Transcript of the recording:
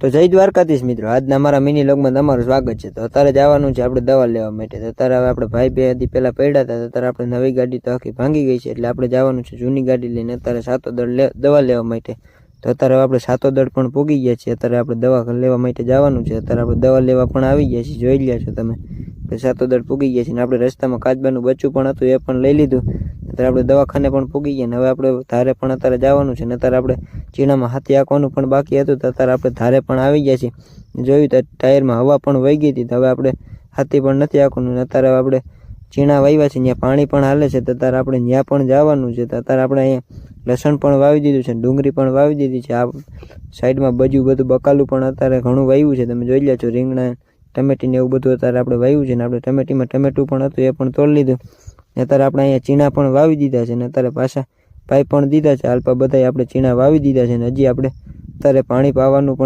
તો જય દ્વારકાધીશ મિત્રો, આજના અમારા મિની લોગમાં તમારું સ્વાગત છે। તો અત્યારે જવાનું છે આપણે દવા લેવા માટે। તો અત્યારે હવે આપણે ભાઈ બે દી પહેલા પડ્યા હતા, અત્યારે આપણે નવી ગાડી તો આખી ભાંગી ગઈ છે, એટલે આપણે જવાનું છે જૂની ગાડી લઈને અત્યારે સાતોદર દવા લેવા માટે। તો અત્યારે આપણે સાતોદર પણ પૂગી ગયા છીએ, અત્યારે આપણે દવા લેવા માટે જવાનું છે। અત્યારે આપણે દવા લેવા પણ આવી ગયા છીએ, જોઈ રહ્યા છો તમે। સાતોદર પૂગી ગયા છીએ ને આપણે રસ્તામાં કાચબાનું બચ્ચું પણ હતું, એ પણ લઈ લીધું। અત્યારે આપણે દવાખાને પણ પૂગી ગયા ને હવે આપણે ધારે પણ અત્યારે જવાનું છે ને અત્યારે આપણે ચીણામાં હાથી આંકવાનું પણ બાકી હતું, તો અત્યારે આપણે ધારે પણ આવી ગયા છીએ। જોયું તો ટાયરમાં હવા પણ વહી ગઈ હતી, તો હવે આપણે હાથી પણ નથી આંકવાનું ને અત્યારે આપણે ચીણા વાવ્યા છે, ત્યાં પાણી પણ હાલે છે, તો અત્યારે આપણે ત્યાં પણ જવાનું છે। તો અત્યારે આપણે અહીંયા લસણ પણ વાવી દીધું છે, ડુંગળી પણ વાવી દીધી છે, આ સાઈડમાં બધું બકાલું પણ અત્યારે ઘણું વાવ્યું છે, તમે જોઈ લ્યા છો। રીંગણા ટમેટીને એવું બધું અત્યારે આપણે વાવ્યું છે ને આપણે ટમેટીમાં ટમેટું પણ હતું, એ પણ તોડી લીધું। અત્યારે આપણે અહીંયા ચીણા પણ વાવી દીધા છે ને અત્યારે પાછા પાઇપ પણ દીધા છે, હાલપા બધા આપણે ચીણા વાવી દીધા છે ને હજી આપણે અત્યારે પાણી પાવાનું પણ